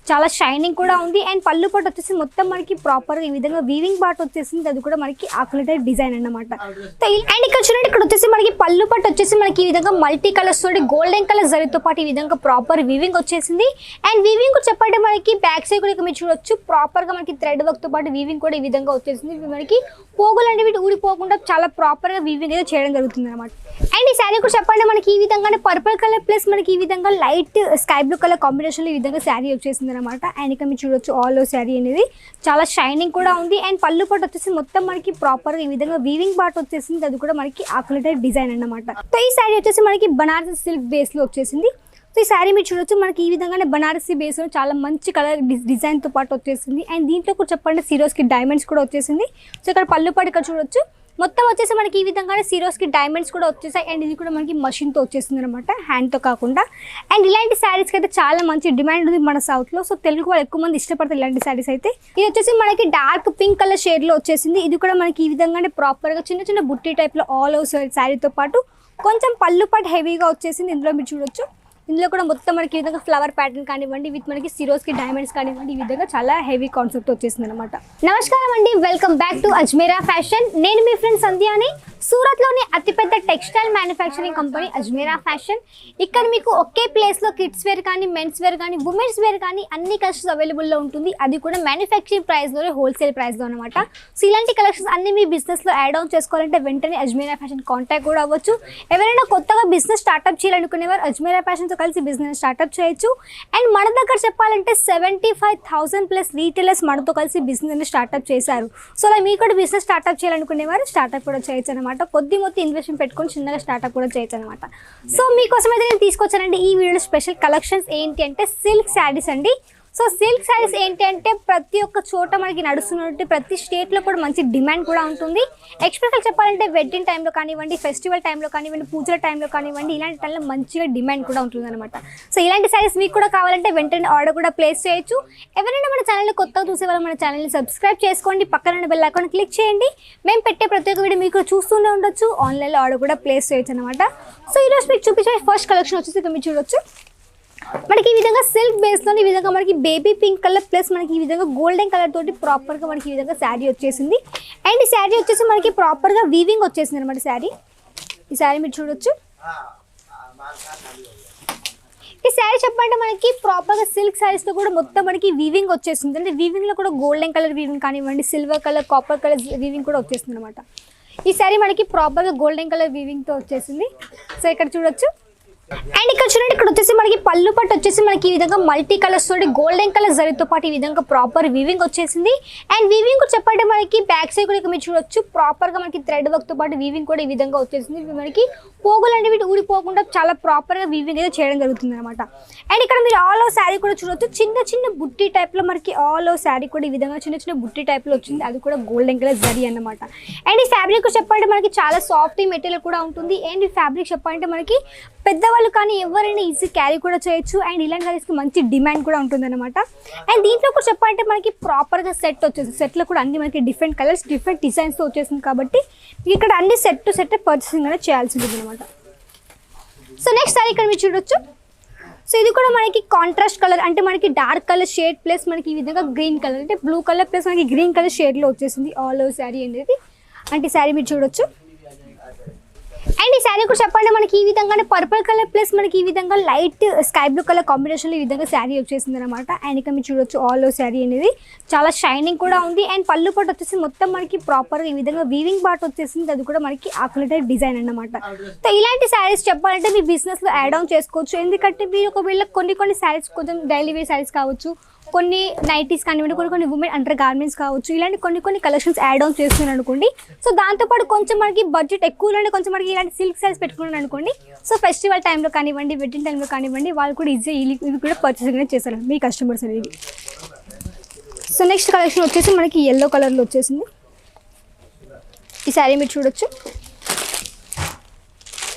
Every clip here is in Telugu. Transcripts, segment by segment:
చాలా షైనింగ్ కూడా ఉంది. అండ్ పళ్ళు పాటు వచ్చేసి మొత్తం మనకి ప్రాపర్ గా ఈ విధంగా వీవింగ్ పార్ట్ వచ్చేసింది. అది కూడా మనకి ఆకులైతే డిజైన్ అన్నమాట. అండ్ ఇక్కడ చూడండి, ఇక్కడ వచ్చేసి మనకి పళ్ళు పాటు వచ్చేసి మనకి ఈ విధంగా మల్టీ కలర్స్ తోటి గోల్డెన్ కలర్ జరీతో పాటు ఈ విధంగా ప్రాపర్ వీవింగ్ వచ్చేసింది. అండ్ వీవింగ్ చెప్పండి మనకి బ్యాక్ సైడ్ కూడా మీరు చూడొచ్చు, ప్రాపర్ గా మనకి థ్రెడ్ వర్క్ తో పాటు వీవింగ్ కూడా ఈ విధంగా వచ్చేసింది. మనకి పోగులు అనేవి ఊడిపోకుండా చాలా ప్రాపర్ గా వీవింగ్ అయితే చేయడం జరుగుతుంది అనమాట. అండ్ ఈ శారీ కూడా చెప్పండి మనకి ఈ విధంగానే పర్పుల్ కలర్ ప్లస్ మనకి ఈ విధంగా light sky blue colour combination లో ఈ విధంగా శారీ వచ్చేసింది అనమాట. అండ్ ఇక్కడ మీరు చూడొచ్చు ఆల్ ఓవర్ శారీ అనేది చాలా షైనింగ్ కూడా ఉంది. అండ్ పళ్ళు పాటు వచ్చేసి మొత్తం మనకి ప్రాపర్ గా ఈ విధంగా వీవింగ్ పార్ట్ వచ్చేసింది. అది కూడా మనకి ఆకులైతే డిజైన్ అన్నమాట. సో ఈ శారీ వచ్చేసి మనకి బనారసి సిల్క్ బేస్ లో వచ్చేసింది. సో ఈ శారీ మీరు చూడొచ్చు, మనకి ఈ విధంగానే బనారసి బేస్ లో చాలా మంచి కలర్ డిజైన్ తో పాటు వచ్చేసింది. అండ్ దీంట్లో కూడా చెప్పండి సిరోస్ కి డైమండ్స్ కూడా వచ్చేసింది. సో ఇక్కడ పళ్ళు పాటు ఇక్కడ చూడొచ్చు, మొత్తం వచ్చేసి మనకి ఈ విధంగానే సిరోస్కి డైమండ్స్ కూడా వచ్చేసాయి. అండ్ ఇది కూడా మనకి మషిన్తో వచ్చేస్తుంది అనమాట, హ్యాండ్తో కాకుండా. అండ్ ఇలాంటి శారీస్కి అయితే చాలా మంచి డిమాండ్ ఉంది మన సౌత్లో. సో తెలుగు వాళ్ళు ఎక్కువ మంది ఇష్టపడతారు ఇలాంటి శారీస్ అయితే. ఇది వచ్చేసి మనకి డార్క్ పింక్ కలర్ షేడ్లో వచ్చేసింది. ఇది కూడా మనకి ఈ విధంగానే ప్రాపర్గా చిన్న చిన్న బుట్టి టైప్లో ఆల్ ఓవర్ శారీతో పాటు కొంచెం పళ్ళు పాటు హెవీగా వచ్చేసింది. ఇందులో మీరు చూడొచ్చు, ఇందులో కూడా మొత్తం మనకి ఈ విధంగా ఫ్లవర్ ప్యాటర్న్ కానివ్వండి, విత్ మనకి సిరోస్కి డైమండ్స్ కానివ్వండి, ఈ విధంగా చాలా హెవీ కాన్సెప్ట్ వచ్చేసింది అనమాట. నమస్కారం అండి, welcome back to Ajmeera fashion. నేను మీ ఫ్రెండ్ సంధ్యాని. సూరత్లోని అతిపెద్ద textile manufacturing company Ajmeera fashion. ఇక్కడ మీకు ఒకే ప్లేస్లో కిడ్స్ వేర్ కానీ, మెన్స్ వేర్ కానీ, ఉమెన్స్ వేర్ కానీ అన్ని కలెక్షన్స్ అవైలబుల్లో ఉంటుంది. అది కూడా మ్యానుఫ్యాక్చరింగ్ ప్రైస్లోనే, హోల్సేల్ ప్రైస్లో అనమాట. సో ఇలాంటి కలెక్షన్స్ అన్ని మీ బిజినెస్లో యాడ్ ఆన్ చేసుకోవాలంటే వెంటనే అజ్మీరా ఫ్యాషన్ కాంటాక్ట్ కూడా అవ్వచ్చు. ఎవరైనా కొత్తగా బిజినెస్ స్టార్ట్అప్ చేయాలనుకునేవారు అజ్మీరా ఫ్యాషన్తో కలిసి బిజినెస్ స్టార్ట్అప్ చేయొచ్చు. అండ్ మన దగ్గర చెప్పాలంటే 75,000 ప్లస్ రీటైలర్స్ మనతో కలిసి బిజినెస్ స్టార్ట్అప్ చేశారు. సో అలా మీరు కూడా బిజినెస్ స్టార్ట్అప్ చేయాలనుకునేవారు స్టార్ట్అప్ కూడా చేయొచ్చు అనమాట. కొద్ది మొత్తం ఇన్వెస్ట్మెంట్ పెట్టుకొని చిన్నగా స్టార్ట్అప్ కూడా చేయొచ్చు అనమాట. సో మీకోసం అయితే నేను తీసుకొచ్చానండి ఈ వీడియోలో స్పెషల్ కలెక్షన్స్. ఏంటి అంటే సిల్క్ శారీస్ అండి. సో సిల్క్ శారీస్ ఏంటి అంటే ప్రతి ఒక్క చోట మనకి నడుస్తున్నట్టు ప్రతి స్టేట్లో కూడా మంచి డిమాండ్ కూడా ఉంటుంది. ఎక్స్పెషల్గా చెప్పాలంటే వెడ్డింగ్ టైంలో కానివ్వండి, ఫెస్టివల్ టైంలో కానివ్వండి, పూజల టైంలో కానివ్వండి, ఇలాంటి టైంలో మంచిగా డిమాండ్ కూడా ఉంటుంది అనమాట. సో ఇలాంటి శారీస్ మీకు కూడా కావాలంటే వెంటనే ఆర్డర్ కూడా ప్లేస్ చేయొచ్చు. ఎవరైనా మన ఛానల్ని కొత్తగా చూసే వాళ్ళు మన ఛానల్ని సబ్స్క్రైబ్ చేసుకోండి, పక్కన బెల్ ఐకాన్ క్లిక్ చేయండి. మేము పెట్టే ప్రతి ఒక్క వీడియో మీకు చూస్తూనే ఉండొచ్చు, ఆన్లైన్లో ఆర్డర్ కూడా ప్లేస్ చేయొచ్చు అనమాట. సో ఈరోజు మీకు చూపించే ఫస్ట్ కలెక్షన్ వచ్చేసి మీరు చూడొచ్చు, మనకి ఈ విధంగా సిల్క్ బేస్లో ఈ విధంగా మనకి బేబీ పింక్ కలర్ ప్లస్ మనకి ఈ విధంగా గోల్డెన్ కలర్ తోటి ప్రాపర్గా మనకి ఈ విధంగా శారీ వచ్చేసింది. అండ్ ఈ శారీ వచ్చేసి మనకి ప్రాపర్గా వీవింగ్ వచ్చేసింది అనమాట శారీ. ఈ శారీ మీరు చూడొచ్చు. ఈ శారీ చెప్పంటే మనకి ప్రాపర్గా సిల్క్ శారీస్తో కూడా మొత్తం మనకి వీవింగ్ వచ్చేస్తుంది. అంటే వీవింగ్లో కూడా గోల్డెన్ కలర్ వీవింగ్ కానివ్వండి, silver colour, copper colour weaving కూడా వచ్చేస్తుంది అనమాట. ఈ శారీ మనకి ప్రాపర్గా గోల్డెన్ కలర్ వీవింగ్తో వచ్చేసింది. సో ఇక్కడ చూడొచ్చు. అండ్ ఇక్కడ చూడండి, ఇక్కడ వచ్చేసి మనకి పళ్ళు పట్టు వచ్చేసి మనకి ఈ విధంగా మల్టీ కలర్స్ తోటి గోల్డెన్ కలర్ జరీతో పాటు ఈ విధంగా ప్రాపర్ వీవింగ్ వచ్చేసింది. అండ్ వీవింగ్ కూడా చెప్పంటే మనకి బ్యాక్ సైడ్ కూడా మీరు చూడొచ్చు, ప్రాపర్గా మనకి థ్రెడ్ వర్క్ తో పాటు వీవింగ్ కూడా ఈ విధంగా వచ్చేసింది. మనకి పోగులు అనేవి ఊడిపోకుండా చాలా ప్రాపర్గా వీవింగ్ అయితే చేయడం జరుగుతుంది అనమాట. అండ్ ఇక్కడ మీరు ఆల్ ఓవర్ శారీ కూడా చూడొచ్చు, చిన్న చిన్న బుట్టి టైప్లో మనకి ఆల్ ఓవర్ శారీ కూడా ఈ విధంగా చిన్న చిన్న బుట్టి టైప్లో వచ్చింది. అది కూడా గోల్డెన్ కలర్ జరీ అనమాట. అండ్ ఈ ఫ్యాబ్రిక్ చెప్పంటే మనకి చాలా సాఫ్ట్ మెటీరియల్ కూడా ఉంటుంది. అండ్ ఈ ఫ్యాబ్రిక్ చెప్పంటే మనకి పెద్దవాళ్ళు కానీ ఎవరైనా ఈజీ క్యారీ కూడా చేయొచ్చు. అండ్ ఇలాంటి శారీస్కి మంచి డిమాండ్ కూడా ఉంటుంది అనమాట. అండ్ దీంట్లో కూడా చెప్పాలంటే మనకి ప్రాపర్గా సెట్ వచ్చేసింది. సెట్లో కూడా అన్ని మనకి డిఫరెంట్ కలర్స్, డిఫరెంట్ డిజైన్స్తో వచ్చేసింది. కాబట్టి ఇక్కడ అన్ని సెట్ టు సెట్ పర్చేసింగ్ అనేది చేయాల్సి ఉంటుంది అనమాట. సో నెక్స్ట్ శారీ ఇక్కడ మీరు చూడొచ్చు. సో ఇది కూడా మనకి కాంట్రాస్ట్ కలర్, అంటే మనకి డార్క్ కలర్ షేడ్ ప్లస్ మనకి ఈ విధంగా గ్రీన్ కలర్, అంటే బ్లూ కలర్ ప్లస్ మనకి గ్రీన్ కలర్ షేడ్లో వచ్చేసింది ఆల్ ఓవర్ శారీ అనేది. అంటే ఈ శారీ మీరు చూడొచ్చు. అండ్ ఈ శారీ కూడా చెప్పండి మనకి ఈ విధంగానే పర్పుల్ కలర్ ప్లస్ మనకి ఈ విధంగా లైట్ స్కై బ్లూ కలర్ కాంబినేషన్లో ఈ విధంగా శారీ వచ్చేసింది అనమాట. అండ్ ఇక్కడ మీరు చూడొచ్చు ఆల్ ఓవర్ శారీ అనేది చాలా షైనింగ్ కూడా ఉంది. అండ్ పళ్ళు పాటు వచ్చేసి మొత్తం మనకి ప్రాపర్గా ఈ విధంగా వీవింగ్ పార్ట్ వచ్చేసింది. అది కూడా మనకి ఆకులైతే డిజైన్ అన్నమాట. సో ఇలాంటి శారీస్ చెప్పాలంటే మీ బిజినెస్లో యాడ్ ఆన్ చేసుకోవచ్చు. ఎందుకంటే మీరు ఒకవేళ కొన్ని శారీస్ కొంచెం డైలీ వేర్ శారీస్ కావచ్చు, కొన్ని నైటీస్ కానివ్వండి, కొన్ని ఉమెన్ అండర్ గార్మెంట్స్ కావచ్చు, ఇలాంటి కొన్ని కలెక్షన్స్ యాడ్ ఆన్ చేస్తున్నాను అనుకోండి. సో దాంతోపాటు కొంచెం మనకి బడ్జెట్ ఎక్కువలోనే కొంచెం మనకి ఇలాంటి సిల్క్ శారీస్ పెట్టుకున్నాను అనుకోండి. సో ఫెస్టివల్ టైంలో కానివ్వండి, వెడ్డింగ్ టైంలో కానివ్వండి, వాళ్ళు కూడా ఈజీ ఇవి కూడా పర్చేసింగ్ చేస్తారు మీ కస్టమర్స్ అనేది. సో నెక్స్ట్ కలెక్షన్ వచ్చేసి మనకి ఎల్లో కలర్లో వచ్చేసింది. ఈ శారీ మీరు చూడొచ్చు.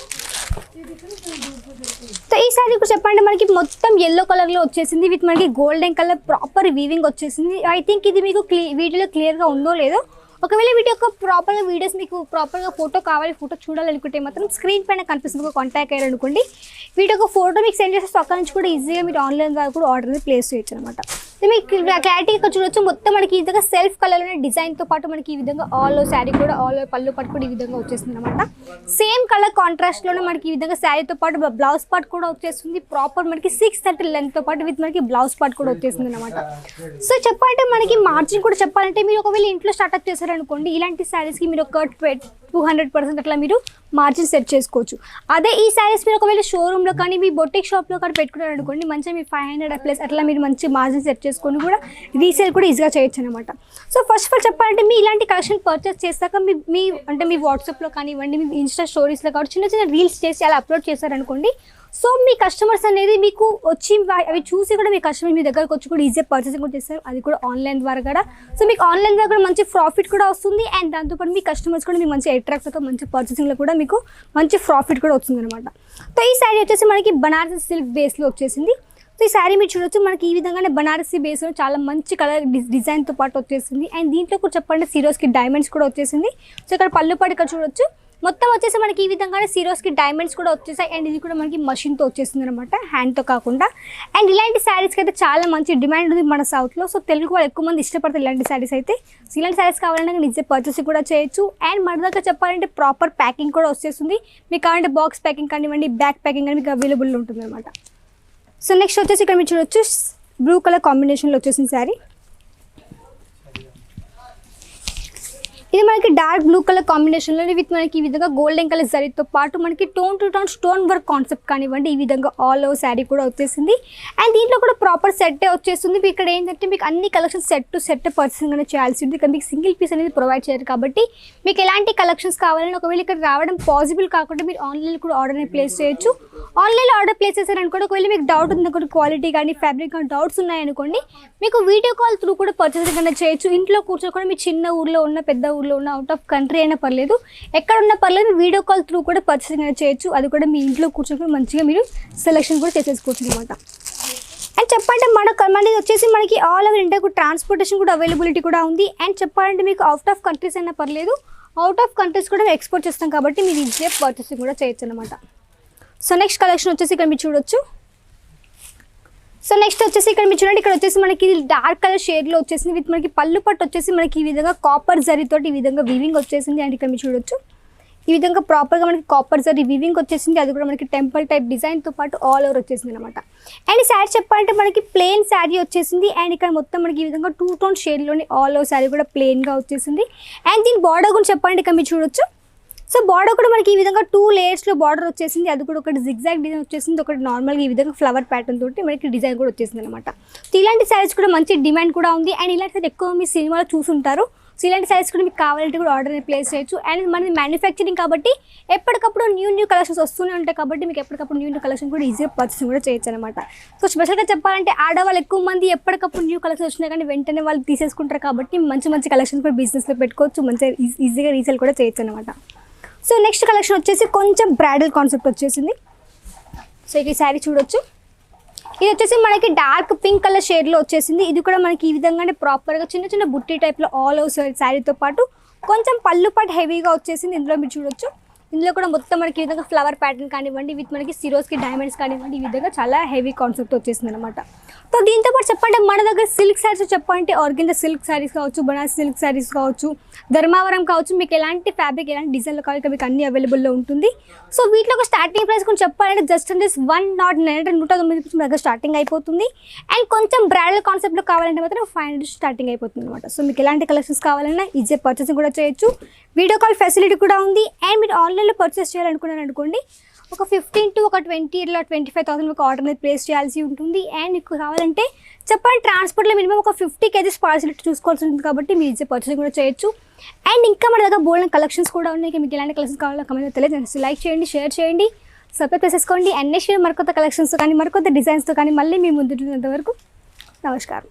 సో ఈ శారీ కూడా చెప్పండి మనకి మొత్తం ఎల్లో కలర్లో వచ్చేసింది, విత్ మనకి గోల్డెన్ కలర్ ప్రాపర్ వీవింగ్ వచ్చేసింది. ఐ థింక్ ఇది మీకు వీడియోలో క్లియర్గా ఉందో లేదో ఒకవేళ వీటి యొక్క ప్రాపర్గా వీడియోస్ మీకు ప్రాపర్గా ఫోటో కావాలి, ఫోటో చూడాలనుకుంటే మాత్రం స్క్రీన్ పైన కనిపిస్తుంది కాంటాక్ట్ అయ్యారనుకోండి. వీటి యొక్క ఫోటో మీకు సెండ్ చేస్తే అక్కడ నుంచి కూడా ఈజీగా మీరు ఆన్లైన్ ద్వారా కూడా ఆర్డర్ అనేది ప్లేస్ చేయొచ్చు అనమాట. మీకు క్లారిటీ ఇక్కడ చూడొచ్చు. మొత్తం మనకి ఈ విధంగా సెల్ఫ్ కలర్లోనే డిజైన్తో పాటు మనకి ఈ విధంగా ఆల్ ఓవర్ శారీ కూడా ఆల్ ఓవర్ పళ్ళు పాటు కూడా ఈ విధంగా వచ్చేస్తుంది అనమాట. సేమ్ కలర్ కాంట్రాస్ట్లోనే మనకి ఈ విధంగా శారీతో పాటు బ్లౌజ్ పార్ట్ కూడా వచ్చేస్తుంది. ప్రాపర్ మనకి 630 లెంత్తో పాటు విత్ మనకి బ్లౌజ్ పార్ట్ కూడా వచ్చేస్తుంది అనమాట. సో చెప్పాలంటే మనకి మార్జిన్ కూడా చెప్పాలంటే మీరు ఒకవేళ ఇంట్లో స్టార్ట్అప్ చేశారనుకోండి, ఇలాంటి శారీస్కి మీరు ఒక 200% అట్లా మీరు మార్జిన్ సెట్ చేసుకోవచ్చు. అదే ఈ శారీస్ మీరు ఒకవేళ షోరూంలో కానీ మీ బొటిక్ షాప్లో కానీ పెట్టుకున్నారు అనుకోండి, మంచిగా మీరు 500 ప్లస్ అట్లా మీరు మంచి మార్జిన్ సెట్ చేసుకొని కూడా రీసేల్ కూడా ఈజీగా చేయొచ్చు అనమాట. సో ఫస్ట్ ఆఫ్ ఆల్ చెప్పాలంటే మీ ఇలాంటి కలెక్షన్ పర్చేస్ చేశాక మీ వాట్సాప్లో కానివ్వండి, మీ ఇన్స్టా స్టోరీస్లో కాబట్టి చిన్న చిన్న రీల్స్ చేసి అలా అప్లోడ్ చేశారనుకోండి, సో మీ కస్టమర్స్ అనేది మీకు వచ్చి అవి చూసి కూడా మీ కస్టమర్ మీ దగ్గరకు వచ్చి కూడా ఈజీగా పర్చేసింగ్ కూడా చేస్తారు. అది కూడా ఆన్లైన్ ద్వారా కూడా. సో మీకు ఆన్లైన్ ద్వారా కూడా మంచి ప్రాఫిట్ కూడా వస్తుంది. అండ్ దాంతోపాటు మీ కస్టమర్స్ కూడా మీకు మంచి అట్రాక్ట్ అవుతారు. మంచి పర్చేసింగ్లో కూడా మీకు మంచి ప్రాఫిట్ కూడా వస్తుంది అనమాట. సో ఈ శారీ వచ్చేసి మనకి బనారసి సిల్క్ బేస్లో వచ్చేసింది. సో ఈ శారీ మీరు చూడొచ్చు. మనకి ఈ విధంగానే బనారసి బేస్లో చాలా మంచి కలర్ డిజైన్తో పాటు వచ్చేసింది. అండ్ దీంట్లో కూడా చెప్పండి సిరోస్కి డైమండ్స్ కూడా వచ్చేసింది. సో ఇక్కడ పళ్ళు పాటు ఇక్కడ చూడొచ్చు. మొత్తం వచ్చేసి మనకి ఈ విధంగానే సిరోస్కి డైమండ్స్ కూడా వచ్చేసాయి. అండ్ ఇది కూడా మనకి మషిన్తో వచ్చేసింది అనమాట, హ్యాండ్తో కాకుండా. అండ్ ఇలాంటి శారీస్కి అయితే చాలా మంచి డిమాండ్ ఉంది మన సౌత్లో. సో తెలుగు వాళ్ళు ఎక్కువ మంది ఇష్టపడతారు ఇలాంటి శారీస్ అయితే. సో ఇలాంటి శారీస్ కావాలంటే నిజే పర్చేస్ కూడా చేయొచ్చు. అండ్ మన దగ్గర చెప్పాలంటే ప్రాపర్ ప్యాకింగ్ కూడా వచ్చేస్తుంది. మీకు కావాలంటే బాక్స్ ప్యాకింగ్ కానివ్వండి, బ్యాక్ ప్యాకింగ్ అని మీకు అవైలబుల్ ఉంటుంది అనమాట. సో నెక్స్ట్ వచ్చేసి ఇక్కడ మీరు చూడొచ్చు బ్లూ కలర్ కాంబినేషన్లో వచ్చేసింది శారీ. ఇది మనకి డార్క్ బ్లూ కలర్ కాంబినేషన్లో విత్ మనకి ఈ విధంగా గోల్డెన్ కలర్ జరీతో పాటు మనకి tone to tone stone work concept కానివ్వండి, ఈ విధంగా ఆల్ ఓవర్ శారీ కూడా వచ్చేసింది. అండ్ దీంట్లో కూడా ప్రాపర్ సెట్టే వచ్చేస్తుంది. ఇక్కడ ఏంటంటే మీకు అన్ని collections set to set purchasing అనేది చేయాల్సి ఉంది. ఇక్కడ మీకు సింగిల్ పీస్ అనేది ప్రొవైడ్ చేయరు కాబట్టి మీకు ఎలాంటి కలెక్షన్స్ కావాలని ఒకవేళ ఇక్కడ రావడం పాసిబుల్ కాకుండా మీరు ఆన్లైన్లో కూడా ఆర్డర్ అనేది ప్లేస్ చేయొచ్చు. ఆన్లైన్లో ఆర్డర్ ప్లేస్ చేశారనుకోండి, ఒకవేళ మీకు డౌట్ ఉంది అనుకోండి, క్వాలిటీ కానీ ఫ్యాబ్రిక్ కానీ డౌట్స్ ఉన్నాయనుకోండి, మీకు వీడియో కాల్ త్రూ కూడా పర్చేసింగ్ అనేది చేయొచ్చు. ఇంట్లో కూర్చోకుండా మీ చిన్న ఊర్లో ఉన్న పెద్ద ఊర్లో ఉన్న అవుట్ ఆఫ్ కంట్రీ అయినా పర్లేదు, ఎక్కడ ఉన్నా పర్లేదు, వీడియో కాల్ త్రూ కూడా పర్చేసింగ్ అనేది చేయొచ్చు. అది కూడా మీ ఇంట్లో కూర్చొని మంచిగా మీరు సెలెక్షన్ కూడా చేసేసుకోవచ్చు అనమాట. అండ్ చెప్పాలంటే మనది వచ్చేసి మనకి ఆల్ ఓవర్ ఇండియాకు ట్రాన్స్పోర్టేషన్ కూడా అవైలబిలిటీ కూడా ఉంది. అండ్ చెప్పాలంటే మీకు అవుట్ ఆఫ్ కంట్రీస్ అయినా పర్లేదు, అవుట్ ఆఫ్ కంట్రీస్ కూడా ఎక్స్పోర్ట్ చేస్తాం కాబట్టి మీరు ఈజీగా పర్చేసింగ్ కూడా చేయొచ్చు అనమాట. సో నెక్స్ట్ కలెక్షన్ వచ్చేసి ఇక్కడ మీరు చూడొచ్చు. సో నెక్స్ట్ వచ్చేసి ఇక్కడ మీరు చూడండి, ఇక్కడ వచ్చేసి మనకి డార్క్ కలర్ షేడ్లో వచ్చేసింది. విత్ మనకి పళ్ళు పట్టు వచ్చేసి మనకి ఈ విధంగా కాపర్ జరీతోటి ఈ విధంగా వీవింగ్ వచ్చేసింది. అండ్ ఇక్కడ మీరు చూడొచ్చు ఈ విధంగా ప్రాపర్గా మనకి కాపర్ జరీ వీవింగ్ వచ్చేసింది. అది కూడా మనకి టెంపుల్ టైప్ డిజైన్తో పాటు ఆల్ ఓవర్ వచ్చేసింది అనమాట. అండ్ ఈ శారీ చెప్పాలంటే మనకి ప్లెయిన్ శారీ వచ్చేసింది. అండ్ ఇక్కడ మొత్తం మనకి ఈ విధంగా 2 టోన్ షేడ్లోని ఆల్ ఓవర్ శారీ కూడా ప్లెయిన్గా వచ్చేసింది. అండ్ దీని బార్డర్ కూడా చెప్పాలంటే ఇక్కడ మీరు చూడొచ్చు. సో బార్డర్ కూడా మనకి ఈ విధంగా 2 లేయర్స్లో బార్డర్ వచ్చేసింది. అది కూడా ఒకటి జిగ్జాగ్ డిజైన్ వచ్చేసింది, ఒకటి నార్మల్గా ఈ విధంగా ఫ్లవర్ ప్యాటర్న్ తోటి మనకి డిజైన్ కూడా వచ్చేసింది అనమాట. సో ఇలాంటి శారీస్ కూడా మంచి డిమాండ్ కూడా ఉంది. అండ్ ఇలాంటి శారీ ఎక్కువ మీ సినిమాలో చూసుంటారు. సో ఇలాంటి శారీస్ కూడా మీకు కావాలంటే కూడా ఆర్డర్ ప్లేస్ చేయొచ్చు. అండ్ మనది మ్యానుఫ్యాక్చరింగ్ కాబట్టి ఎప్పటికప్పుడు న్యూ కలెక్షన్స్ వస్తూనే ఉంటాయి కాబట్టి మీకు ఎప్పటికప్పుడు న్యూ కలెక్షన్ కూడా ఈజీగా పర్చేసింగ్ కూడా చేయొచ్చు అనమాట. సో స్పెషల్గా చెప్పాలంటే ఆడవాళ్ళు ఎక్కువ మంది ఎప్పటికప్పుడు న్యూ కలెక్షన్స్ వచ్చినా కానీ వెంటనే వాళ్ళు తీసేసుకుంటారు కాబట్టి మంచి కలెక్షన్స్ కూడా బిజినెస్లో పెట్టుకోవచ్చు, మంచిగా ఈజీగా రీసేల్ కూడా చేయొచ్చు అనమాట. సో నెక్స్ట్ కలెక్షన్ వచ్చేసి కొంచెం బ్రైడల్ కాన్సెప్ట్ వచ్చేసింది. సో ఈ శారీ చూడొచ్చు. ఇది వచ్చేసి మనకి డార్క్ పింక్ కలర్ షేడ్లో వచ్చేసింది. ఇది కూడా మనకి ఈ విధంగానే ప్రాపర్గా చిన్న బుట్టి టైప్లో ఆల్ ఓవర్ శారీతో పాటు కొంచెం పళ్ళు పాటు హెవీగా వచ్చేసింది. ఇందులో మీరు చూడొచ్చు. ఇందులో కూడా మొత్తం మనకి ఈ విధంగా ఫ్లవర్ ప్యాటర్న్ కానివ్వండి, విత్ మనకి సిరోస్కి డైమండ్స్ కానివ్వండి, ఈ విధంగా చాలా హెవీ కాన్సెప్ట్ వచ్చేసింది అనమాట. సో దీంతో పాటు చెప్పంటే మన దగ్గర సిల్క్ శారీస్ చెప్పాలంటే ఆర్గెంజా సిల్క్ శారీస్ కావచ్చు, బనారస్ సిల్క్ శారీస్ కావచ్చు, ధర్మావరం కావచ్చు, మీకు ఎలాంటి ఫ్యాబ్రిక్ ఎలాంటి డిజైన్లో కావాలి మీకు అన్ని అవైలబుల్లో ఉంటుంది. సో వీటిలో ఒక స్టార్టింగ్ ప్రైస్ కొంచెం చెప్పాలంటే జస్ట్ అంటే 109 దగ్గర స్టార్టింగ్ అయిపోతుంది. అండ్ కొంచెం బ్రైడల్ కాన్సెప్ట్లో కావాలంటే మాత్రం 500 స్టార్టింగ్ అయిపోతుంది అనమాట. సో మీకు ఎలాంటి కలెక్షన్స్ కావాలన్నా ఈజీ పర్చేసింగ్ కూడా చేయొచ్చు. వీడియో కాల్ ఫెసిలిటీ కూడా ఉంది. అండ్ మీరు ఆన్లైన్లో పర్చేస్ చేయాలనుకున్నారు అనుకోండి, ఒక 15 to 20 ఇలా 25,000 ఒక ఆర్డర్ అనేది ప్లేస్ చేయాల్సి ఉంటుంది. అండ్ మీకు కావాలంటే చెప్పండి ట్రాన్స్పోర్ట్లో మినిమం ఒక 50 kgs పార్సిలిటీ చూసుకోవాల్సి ఉంటుంది కాబట్టి మీరు ఈజీ పర్చేసింగ్ కూడా చేయొచ్చు. అండ్ ఇంకా మన దగ్గర బోల్డ్ కలెక్షన్స్ కూడా ఉన్నాయి. మీకు ఎలాంటి కలెక్షన్స్ కావాలో కమెంట్ తెలియజేయండి. లైక్ చేయండి, షేర్ చేయండి, సబ్స్క్రైబ్ చేసేసుకోండి. అండ్ నెక్స్ట్ మరికొత్త కలెక్షన్స్తో కానీ మరికొత్త డిజైన్స్తో కానీ మళ్ళీ మీ ముందు వరకు నమస్కారం.